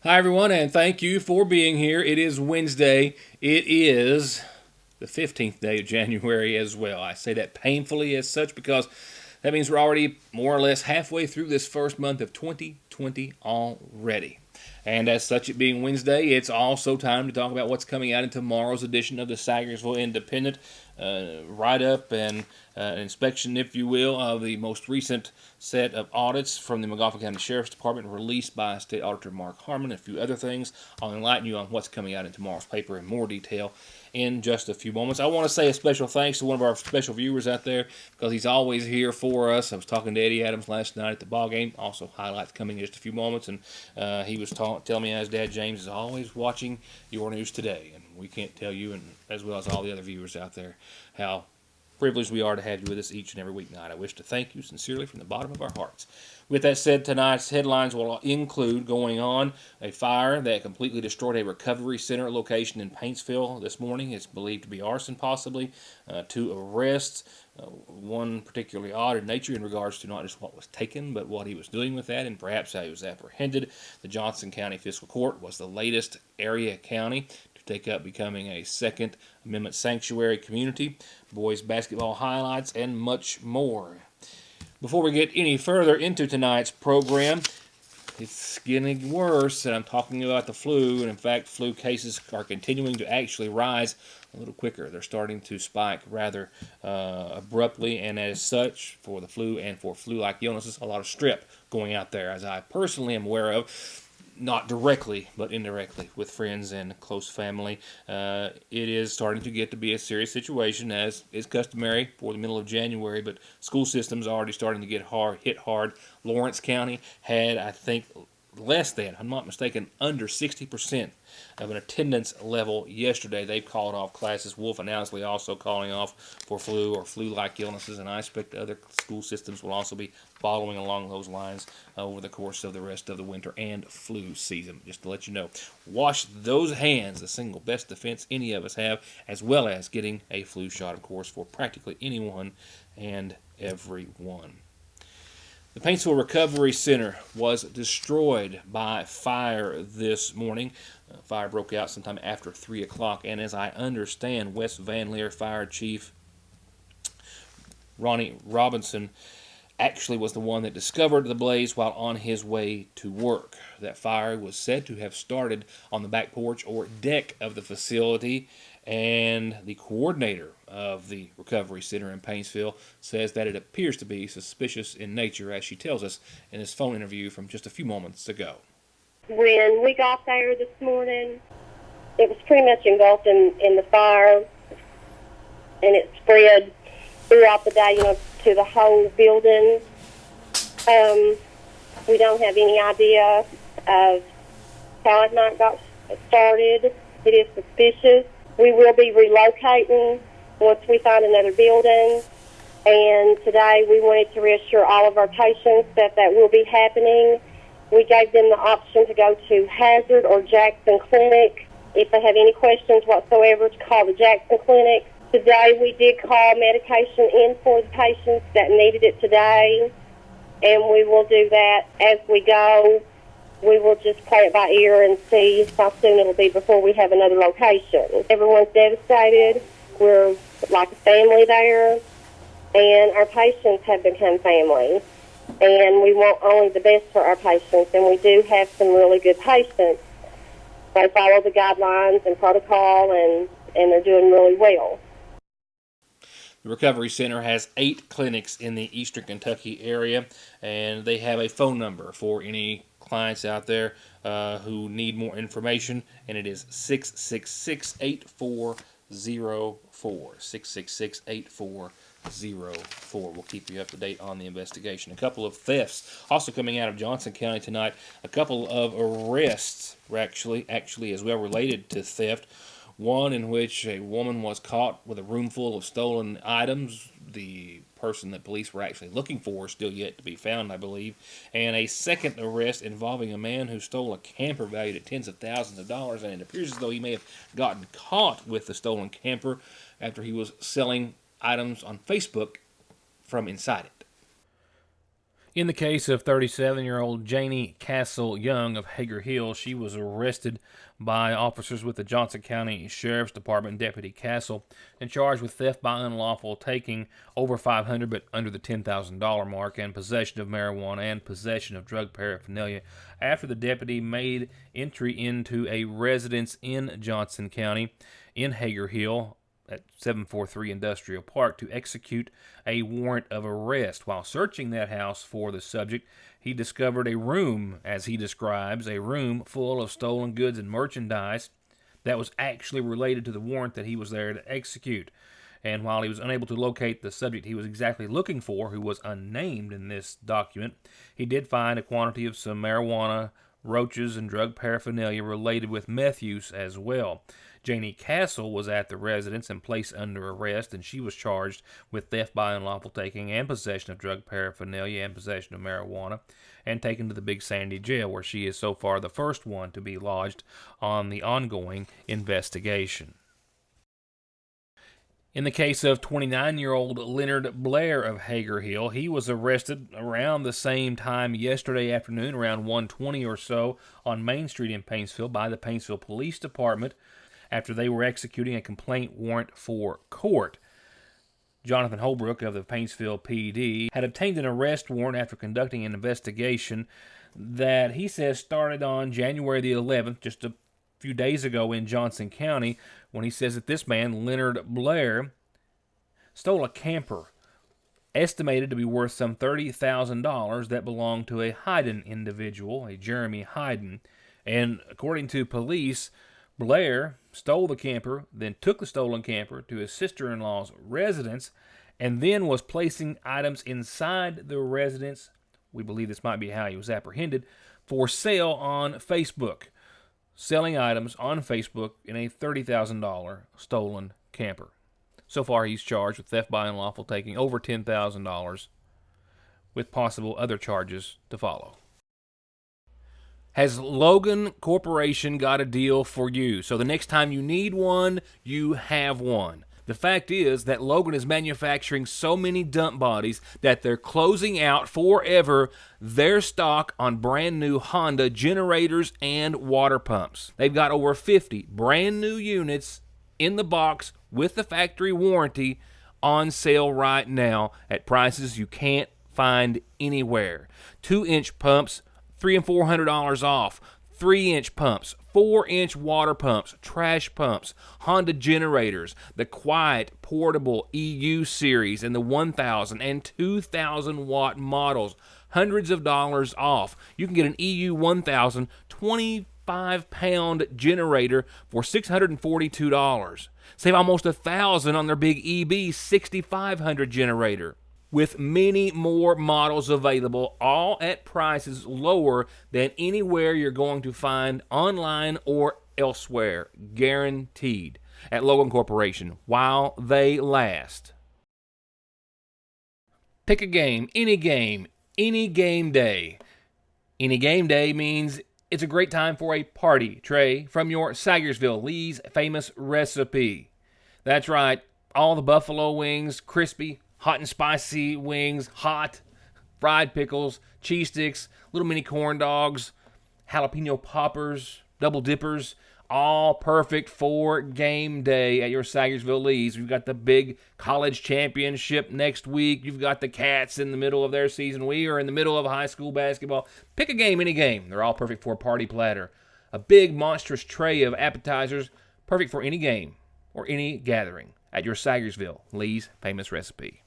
Hi, everyone, and thank you for being here. It is Wednesday. It is the 15th day of January as well. I say that painfully as such because that means we're already more or less halfway through this first month of 2020 already. And as such, it being Wednesday, it's also time to talk about what's coming out in tomorrow's edition of the Sagersville Independent write-up and inspection, if you will, of the most recent set of audits from the Montgomery County Sheriff's Department released by State Auditor Mark Harmon, and a few other things. I'll enlighten you on what's coming out in tomorrow's paper in more detail in just a few moments. I want to say a special thanks to one of our special viewers out there because he's always here for us. I was talking to Eddie Adams last night at the ball game. Also, highlights coming in just a few moments, and he was telling me his dad James is always watching your news today, and we can't tell you, and as well as all the other viewers out there, how privileged we are to have you with us each and every weeknight. I wish to thank you sincerely from the bottom of our hearts. With that said, tonight's headlines will include going on a fire that completely destroyed a recovery center location in Paintsville this morning. It's believed to be arson, possibly. Two arrests, one particularly odd in nature in regards to not just what was taken, but what he was doing with that and perhaps how he was apprehended. The Johnson County Fiscal Court was the latest area county to take up becoming a Second Amendment sanctuary community, boys basketball highlights, and much more. Before we get any further into tonight's program, it's getting worse, and I'm talking about the flu, and in fact, flu cases are continuing to actually rise a little quicker. They're starting to spike rather abruptly, and as such, for the flu and for flu-like illnesses, a lot of strep going out there, as I personally am aware of. Not directly, but indirectly with friends and close family. It is starting to get to be a serious situation, as is customary for the middle of January, but school systems are already starting to get hit hard. Lawrence County had, I think, less than, I'm not mistaken, under 60% of an attendance level yesterday. They've called off classes. Wolf and Owsley also calling off for flu or flu-like illnesses, and I expect other school systems will also be following along those lines over the course of the rest of the winter and flu season. Just to let you know, wash those hands, the single best defense any of us have, as well as getting a flu shot, of course, for practically anyone and everyone. The Paintsville Recovery Center was destroyed by fire this morning. Fire broke out sometime after 3 o'clock, and as I understand, West Van Leer Fire Chief Ronnie Robinson actually was the one that discovered the blaze while on his way to work. That fire was said to have started on the back porch or deck of the facility, and the coordinator of the recovery center in Paintsville says that it appears to be suspicious in nature, as she tells us in this phone interview from just a few moments ago. When we got there this morning, it was pretty much engulfed in the fire, and it spread throughout the day, to the whole building. We don't have any idea of how it might got started. It is suspicious. We will be relocating once we find another building, and today we wanted to reassure all of our patients that will be happening. We gave them the option to go to Hazard or Jackson Clinic. If they have any questions whatsoever, to call the Jackson Clinic. Today we did call medication in for the patients that needed it today, and we will do that as we go. We will just play it by ear and see how soon it'll be before we have another location. Everyone's devastated. We're like a family there, and our patients have become family. And we want only the best for our patients, and we do have some really good patients. They follow the guidelines and protocol, and they're doing really well. The Recovery Center has 8 clinics in the eastern Kentucky area, and they have a phone number for any clients out there who need more information, and it is 666-8404. 666-8404. We'll keep you up to date on the investigation. A couple of thefts also coming out of Johnson County tonight. A couple of arrests were actually as well related to theft. One in which a woman was caught with a room full of stolen items. The person that police were actually looking for is still yet to be found, I believe. And a second arrest involving a man who stole a camper valued at tens of thousands of dollars, and it appears as though he may have gotten caught with the stolen camper after he was selling items on Facebook from inside it. In the case of 37-year-old Janie Castle Young of Hager Hill, she was arrested by officers with the Johnson County Sheriff's Department, Deputy Castle, and charged with theft by unlawful taking over $500 but under the $10,000 mark, and possession of marijuana and possession of drug paraphernalia after the deputy made entry into a residence in Johnson County in Hager Hill at 743 Industrial Park to execute a warrant of arrest. While searching that house for the subject, he discovered a room, as he describes, a room full of stolen goods and merchandise that was actually related to the warrant that he was there to execute. And while he was unable to locate the subject he was exactly looking for, who was unnamed in this document, he did find a quantity of some marijuana, roaches, and drug paraphernalia related with meth use as well. Janie Castle was at the residence and placed under arrest, and she was charged with theft by unlawful taking and possession of drug paraphernalia and possession of marijuana, and taken to the Big Sandy Jail, where she is so far the first one to be lodged on the ongoing investigation. In the case of 29-year-old Leonard Blair of Hager Hill, he was arrested around the same time yesterday afternoon, around 1:20 or so, on Main Street in Paintsville by the Paintsville Police Department after they were executing a complaint warrant for court. Jonathan Holbrook of the Paintsville PD had obtained an arrest warrant after conducting an investigation that he says started on January the 11th, just a few days ago in Johnson County, when he says that this man, Leonard Blair, stole a camper estimated to be worth some $30,000 that belonged to a Hayden individual, a Jeremy Hayden. And according to police, Blair stole the camper, then took the stolen camper to his sister-in-law's residence, and then was placing items inside the residence, we believe this might be how he was apprehended, for sale on Facebook. Selling items on Facebook in a $30,000 stolen camper. So far, he's charged with theft by unlawful taking over $10,000, with possible other charges to follow. Has Logan Corporation got a deal for you? So the next time you need one, you have one. The fact is that Logan is manufacturing so many dump bodies that they're closing out forever their stock on brand new Honda generators and water pumps. They've got over 50 brand new units in the box with the factory warranty on sale right now at prices you can't find anywhere. 2-inch pumps, $300 and $400 off. 3-inch pumps, 4-inch water pumps, trash pumps, Honda generators, the quiet portable EU series, and the 1,000 and 2,000 watt models. Hundreds of dollars off. You can get an EU 1,000 25-pound generator for $642. Save almost $1,000 on their big EB 6500 generator, with many more models available, all at prices lower than anywhere you're going to find online or elsewhere. Guaranteed. At Logan Corporation, while they last. Pick a game, any game day. Any game day means it's a great time for a party tray from your Sagersville Lee's Famous Recipe. That's right, all the buffalo wings, crispy, hot and spicy wings, hot, fried pickles, cheese sticks, little mini corn dogs, jalapeno poppers, double dippers, all perfect for game day at your Sagersville Lee's. We've got the big college championship next week. You've got the Cats in the middle of their season. We are in the middle of high school basketball. Pick a game, any game. They're all perfect for a party platter. A big, monstrous tray of appetizers, perfect for any game or any gathering at your Sagersville Lee's Famous Recipe.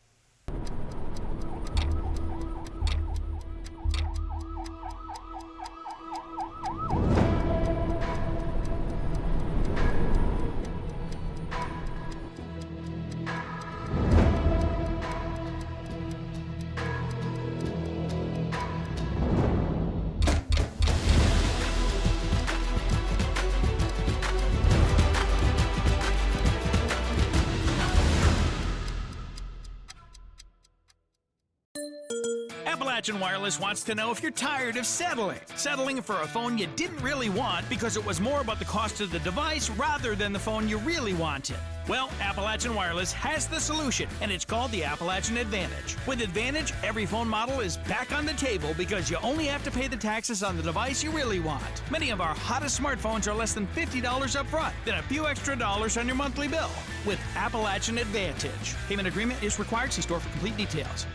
Appalachian Wireless wants to know if you're tired of settling for a phone you didn't really want because it was more about the cost of the device rather than the phone you really wanted. Well, Appalachian Wireless has the solution, and it's called the Appalachian Advantage. With Advantage, every phone model is back on the table because you only have to pay the taxes on the device you really want. Many of our hottest smartphones are less than $50 up front, then a few extra dollars on your monthly bill. With Appalachian Advantage. Payment agreement is required. See store for complete details.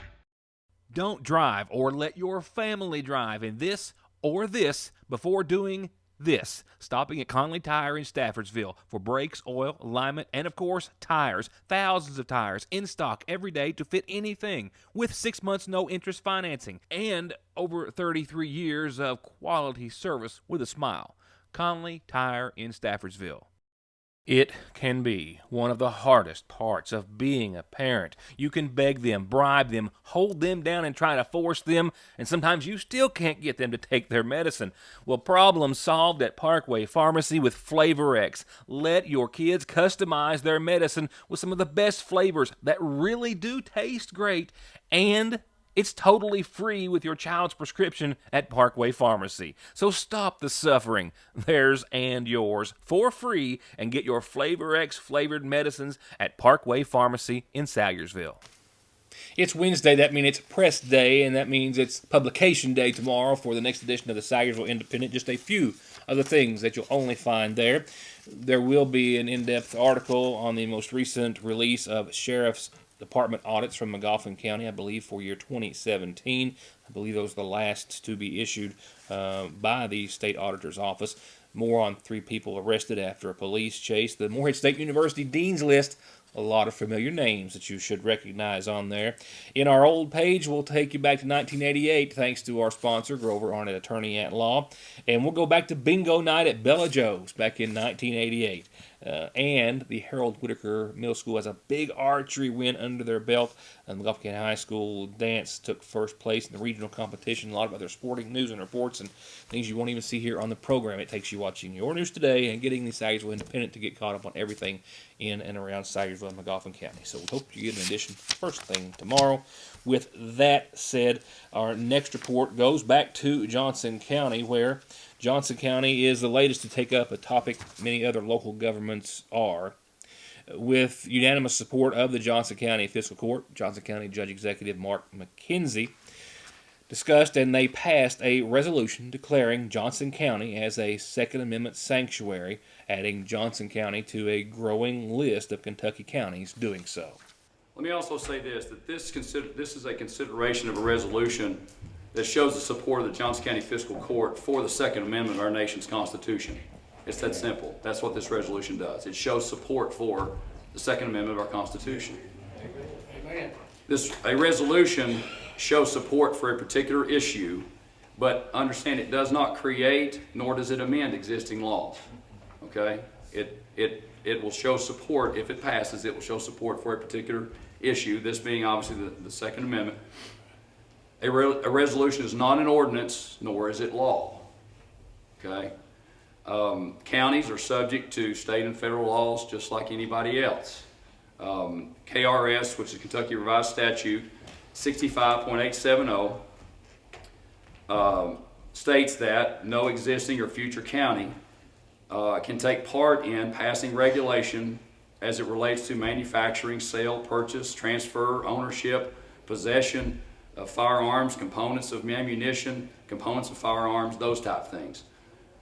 Don't drive or let your family drive in this or this before doing this. Stopping at Conley Tire in Staffordsville for brakes, oil, alignment, and of course, tires. Thousands of tires in stock every day to fit anything with 6 months no interest financing and over 33 years of quality service with a smile. Conley Tire in Staffordsville. It can be one of the hardest parts of being a parent. You can beg them, bribe them, hold them down and try to force them, and sometimes you still can't get them to take their medicine. Well, problem solved at Parkway Pharmacy with Flavor X. Let your kids customize their medicine with some of the best flavors that really do taste great, and it's totally free with your child's prescription at Parkway Pharmacy. So stop the suffering, theirs and yours, for free, and get your Flavor X flavored medicines at Parkway Pharmacy in Salyersville. It's Wednesday. That means it's press day, and that means it's publication day tomorrow for the next edition of the Salyersville Independent. Just a few of the things that you'll only find there. There will be an in-depth article on the most recent release of Sheriff's Department audits from McGoffin County, I believe, for year 2017. I believe those are the last to be issued by the state auditor's office. More on 3 people arrested after a police chase. The Morehead State University Dean's List, a lot of familiar names that you should recognize on there. In our old page, we'll take you back to 1988, thanks to our sponsor, Grover Arnett Attorney at Law. And we'll go back to bingo night at Bella Joe's back in 1988. And the Harold Whitaker Middle School has a big archery win under their belt. McGoffin County High School dance took first place in the regional competition. A lot of other sporting news and reports and things you won't even see here on the program. It takes you watching your news today and getting the Salyersville Independent to get caught up on everything in and around Salyersville and McGoffin County. So we hope you get an edition first thing tomorrow. With that said, our next report goes back to Johnson County, where Johnson County is the latest to take up a topic many other local governments are. With unanimous support of the Johnson County Fiscal Court, Johnson County Judge Executive Mark McKenzie discussed and they passed a resolution declaring Johnson County as a Second Amendment sanctuary, adding Johnson County to a growing list of Kentucky counties doing so. Let me also say this, that this is a consideration of a resolution that shows the support of the Johnson County Fiscal Court for the Second Amendment of our nation's Constitution. It's that simple. That's what this resolution does. It shows support for the Second Amendment of our Constitution. Amen. A resolution shows support for a particular issue, but understand it does not create nor does it amend existing laws. Okay? It will show support, if it passes, it will show support for a particular issue, this being obviously the Second Amendment. A resolution is not an ordinance, nor is it law. Okay? Counties are subject to state and federal laws just like anybody else. KRS, which is Kentucky Revised Statute 65.870, states that no existing or future county can take part in passing regulation as it relates to manufacturing, sale, purchase, transfer, ownership, possession of firearms, components of ammunition, components of firearms, those type of things.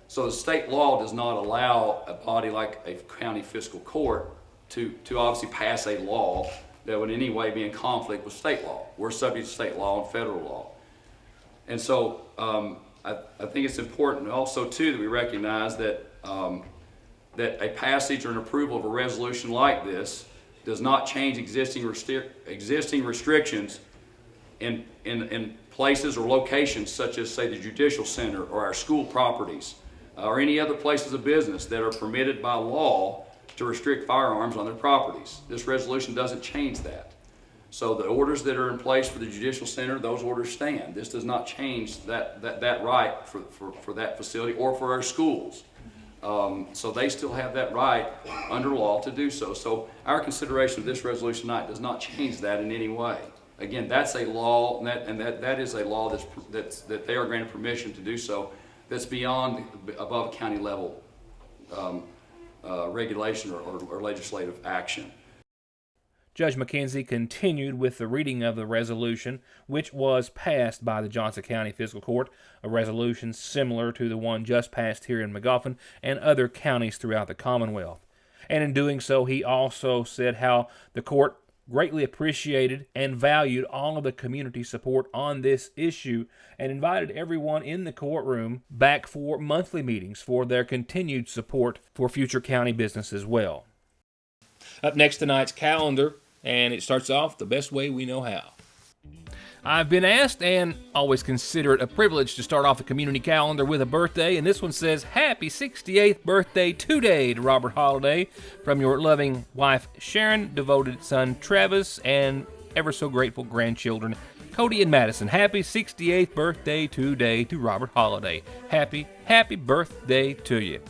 So the state law does not allow a body like a county fiscal court to obviously pass a law that would in any way be in conflict with state law. We're subject to state law and federal law. And so I think it's important also too that we recognize that that a passage or an approval of a resolution like this does not change existing restrictions in places or locations such as, say, the Judicial Center or our school properties or any other places of business that are permitted by law to restrict firearms on their properties. This resolution doesn't change that. So the orders that are in place for the Judicial Center, those orders stand. This does not change that right for that facility or for our schools. So they still have that right under law to do so. So our consideration of this resolution tonight does not change that in any way. Again, that's a law, and that is a law that they are granted permission to do so. That's beyond above county level regulation or legislative action. Judge McKenzie continued with the reading of the resolution, which was passed by the Johnson County Fiscal Court, a resolution similar to the one just passed here in Magoffin and other counties throughout the Commonwealth. And in doing so, he also said how the court greatly appreciated and valued all of the community support on this issue and invited everyone in the courtroom back for monthly meetings for their continued support for future county business as well. Up next, tonight's calendar, and it starts off the best way we know how. I've been asked, and always consider it a privilege, to start off the community calendar with a birthday, and this one says, Happy 68th birthday today to Robert Holliday, from your loving wife Sharon, devoted son Travis, and ever so grateful grandchildren Cody and Madison. Happy 68th birthday today to Robert Holliday. Happy birthday to you.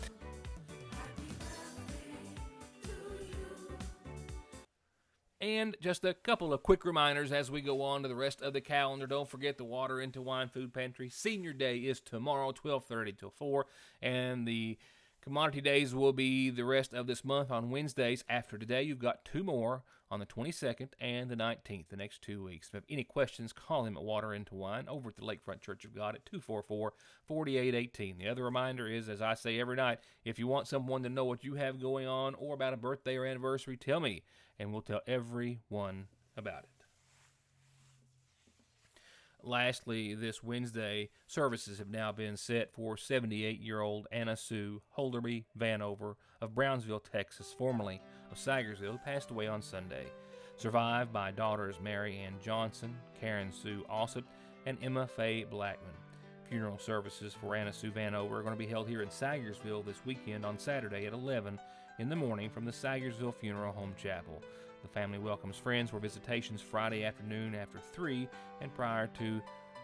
And just a couple of quick reminders as we go on to the rest of the calendar. Don't forget the Water Into Wine Food Pantry. Senior Day is tomorrow, 12:30 till 4. And the commodity days will be the rest of this month on Wednesdays. After today, you've got two more on the 22nd and the 19th, the next 2 weeks. If you have any questions, call him at Water Into Wine over at the Lakefront Church of God at 244-4818. The other reminder is, as I say every night, if you want someone to know what you have going on or about a birthday or anniversary, tell me, and we'll tell everyone about it. Lastly, this Wednesday, services have now been set for 78-year-old Anna Sue Holderby Vanover of Brownsville, Texas, formerly of Sagersville, who passed away on Sunday. Survived by daughters Mary Ann Johnson, Karen Sue Ossett, and Emma Faye Blackman. Funeral services for Anna Sue Vanover are going to be held here in Sagersville this weekend on Saturday at 11 in the morning from the Sagersville Funeral Home Chapel. The family welcomes friends for visitations Friday afternoon after 3 and prior to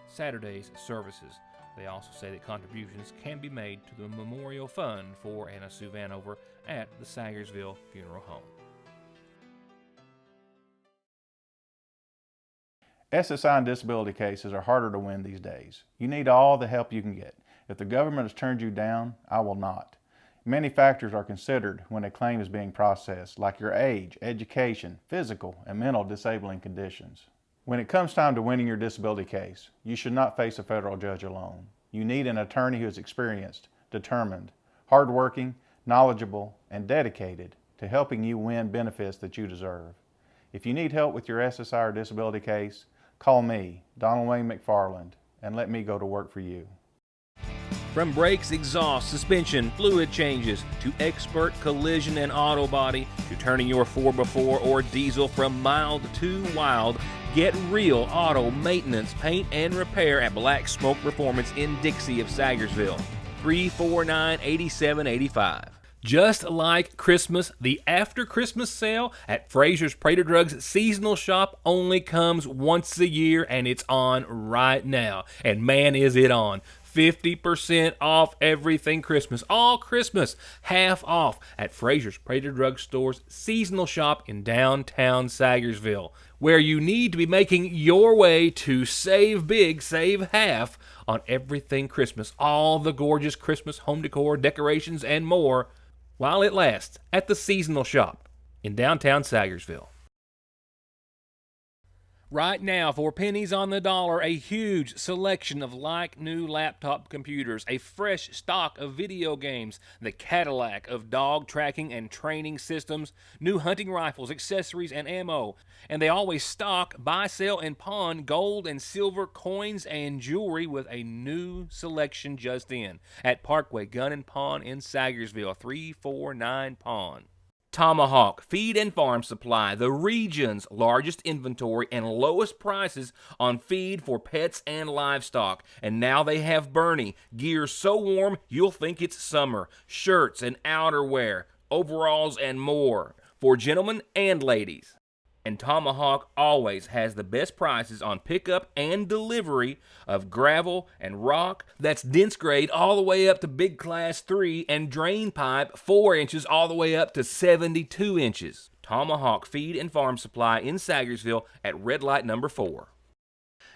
Saturday's services. They also say that contributions can be made to the Memorial Fund for Anna Sue Vanover at the Sagersville Funeral Home. SSI and disability cases are harder to win these days. You need all the help you can get. If the government has turned you down, I will not. Many factors are considered when a claim is being processed, like your age, education, physical, and mental disabling conditions. When it comes time to winning your disability case, you should not face a federal judge alone. You need an attorney who is experienced, determined, hardworking, knowledgeable, and dedicated to helping you win benefits that you deserve. If you need help with your SSI or disability case, call me, Donald Wayne McFarland, and let me go to work for you. From brakes, exhaust, suspension, fluid changes, to expert collision and auto body, to turning your 4x4 or diesel from mild to wild, get real auto maintenance, paint, and repair at Black Smoke Performance in Dixie of Sagersville. 349-8785. Just like Christmas, the after Christmas sale at Fraser's Prater Drugs seasonal shop only comes once a year, and it's on right now. And man, is it on. 50% off everything Christmas. All Christmas, half off at Fraser's Prater Drug Store's seasonal shop in downtown Sagersville, where you need to be making your way to save big, save half on everything Christmas. All the gorgeous Christmas home decor, decorations, and more while it lasts at the seasonal shop in downtown Sagersville. Right now, for pennies on the dollar, a huge selection of like-new laptop computers, a fresh stock of video games, the Cadillac of dog tracking and training systems, new hunting rifles, accessories, and ammo. And they always stock, buy, sell, and pawn gold and silver coins and jewelry with a new selection just in at Parkway Gun and Pawn in Sagersville, 349 Pawn. Tomahawk Feed and Farm Supply, the region's largest inventory and lowest prices on feed for pets and livestock. And now they have Bernie, gear so warm you'll think it's summer, shirts and outerwear, overalls and more for gentlemen and ladies. And Tomahawk always has the best prices on pickup and delivery of gravel and rock that's dense grade all the way up to big class 3 and drain pipe 4 inches all the way up to 72 inches. Tomahawk Feed and Farm Supply in Sagersville at red light number 4.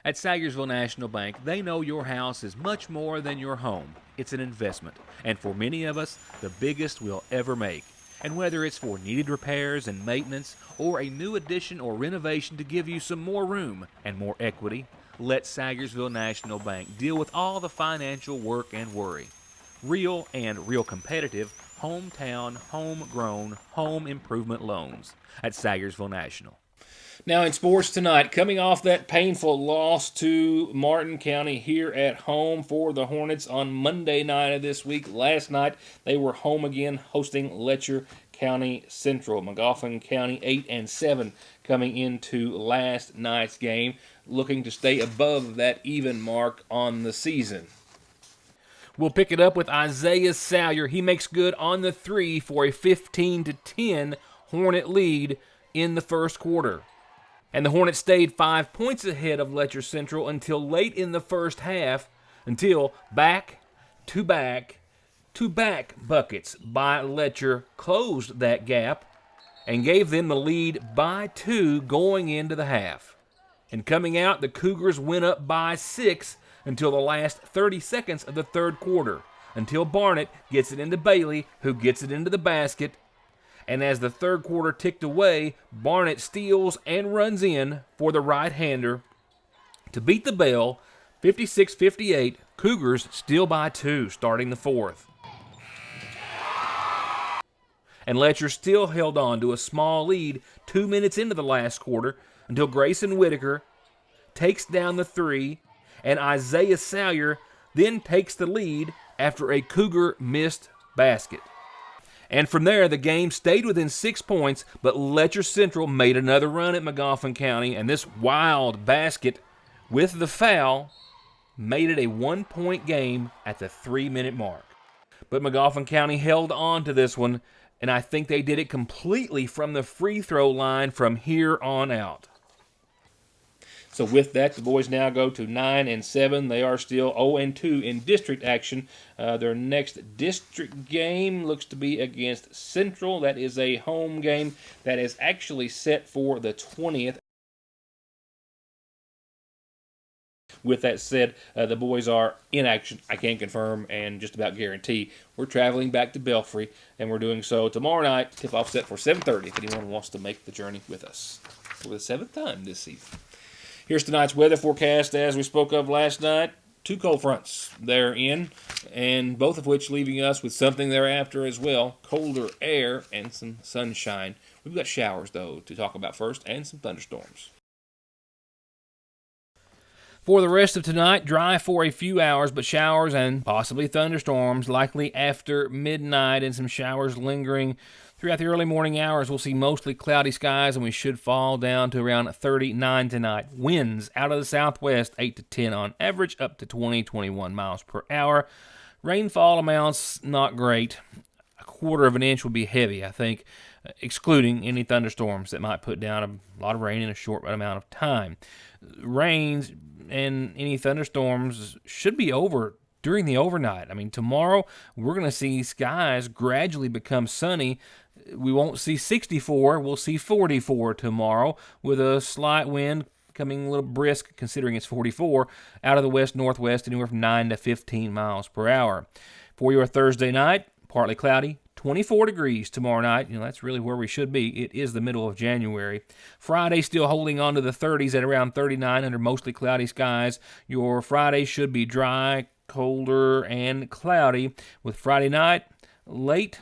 At Sagersville National Bank, they know your house is much more than your home. It's an investment, and for many of us, the biggest we'll ever make. And whether it's for needed repairs and maintenance, or a new addition or renovation to give you some more room and more equity, let Sagersville National Bank deal with all the financial work and worry. Real and real competitive, hometown, homegrown, home improvement loans at Sagersville National. Now in sports tonight, coming off that painful loss to Martin County here at home for the Hornets on Monday night of this week. Last night, they were home again hosting Letcher County Central. Magoffin County 8-7 coming into last night's game, looking to stay above that even mark on the season. We'll pick it up with Isaiah Salyer. He makes good on the 3 for a 15-10 Hornet lead in the first quarter. And the Hornets stayed 5 points ahead of Letcher Central until late in the first half, until back-to-back buckets by Letcher closed that gap and gave them the lead by 2 going into the half. And coming out, the Cougars went up by 6 until the last 30 seconds of the third quarter, until Barnett gets it into Bailey, who gets it into the basket. And as the third quarter ticked away, Barnett steals and runs in for the right-hander to beat the bell, 56-58, Cougars still by 2 starting the fourth. And Letcher still held on to a small lead 2 minutes into the last quarter until Grayson Whitaker takes down the 3, and Isaiah Salyer then takes the lead after a Cougar missed basket. And from there, the game stayed within 6 points, but Letcher Central made another run at Magoffin County, and this wild basket with the foul made it a 1-point game at the 3-minute mark. But Magoffin County held on to this one, and I think they did it completely from the free throw line from here on out. So with that, the boys now go to 9-7. They are still 0-2 in district action. Their next district game looks to be against Central. That is a home game that is actually set for the 20th. With that said, the boys are in action. I can confirm and just about guarantee we're traveling back to Belfry, and we're doing so tomorrow night. Tip-off set for 7:30 if anyone wants to make the journey with us for the 7th time this season. Here's tonight's weather forecast as we spoke of last night. 2 cold fronts they're in, and both of which leaving us with something thereafter as well. Colder air and some sunshine. We've got showers, though, to talk about first, and some thunderstorms. For the rest of tonight, dry for a few hours, but showers and possibly thunderstorms likely after midnight, and some showers lingering throughout the early morning hours. We'll see mostly cloudy skies, and we should fall down to around 39 tonight. Winds out of the southwest, 8 to 10 on average, up to 20-21 miles per hour. Rainfall amounts, not great. A quarter of an inch would be heavy, I think, excluding any thunderstorms that might put down a lot of rain in a short amount of time. Rains and any thunderstorms should be over during the overnight. I mean, tomorrow we're going to see skies gradually become sunny. We won't see 64, we'll see 44 tomorrow, with a slight wind coming a little brisk, considering it's 44, out of the west-northwest, anywhere from 9 to 15 miles per hour. For your Thursday night, partly cloudy, 24 degrees tomorrow night. That's really where we should be. It is the middle of January. Friday still holding on to the 30s at around 39 under mostly cloudy skies. Your Friday should be dry, colder, and cloudy, with Friday night late,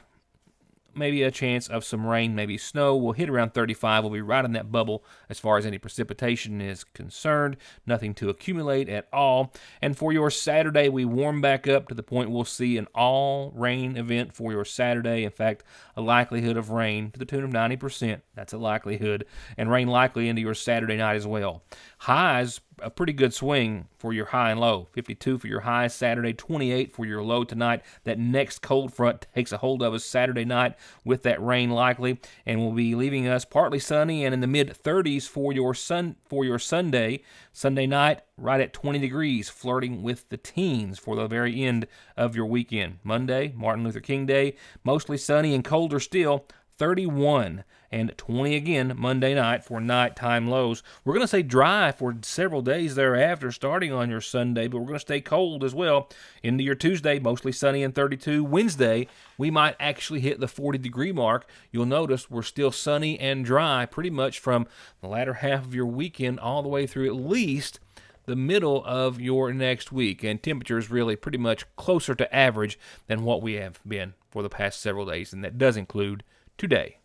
maybe a chance of some rain, maybe snow. We'll hit around 35. We'll be right in that bubble as far as any precipitation is concerned. Nothing to accumulate at all. And for your Saturday, we warm back up to the point we'll see an all-rain event for your Saturday. In fact, a likelihood of rain to the tune of 90%. That's a likelihood. And rain likely into your Saturday night as well. Highs, a pretty good swing for your high and low. 52 for your high Saturday, 28 for your low tonight. That next cold front takes a hold of us Saturday night with that rain likely, and will be leaving us partly sunny and in the mid-30s for your Sunday. Sunday night, right at 20 degrees, flirting with the teens for the very end of your weekend. Monday, Martin Luther King Day, mostly sunny and colder still, 31, and 20 again Monday night for nighttime lows. We're going to stay dry for several days thereafter, starting on your Sunday, but we're going to stay cold as well. Into your Tuesday, mostly sunny and 32. Wednesday, we might actually hit the 40-degree mark. You'll notice we're still sunny and dry pretty much from the latter half of your weekend all the way through at least the middle of your next week, and temperatures really pretty much closer to average than what we have been for the past several days, and that does include today.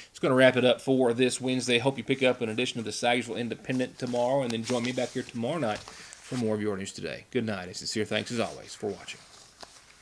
It's going to wrap it up for this Wednesday. Hope you pick up an edition of the Sagersville Independent tomorrow, and then join me back here tomorrow night for more of your news today. Good night, and sincere thanks as always for watching.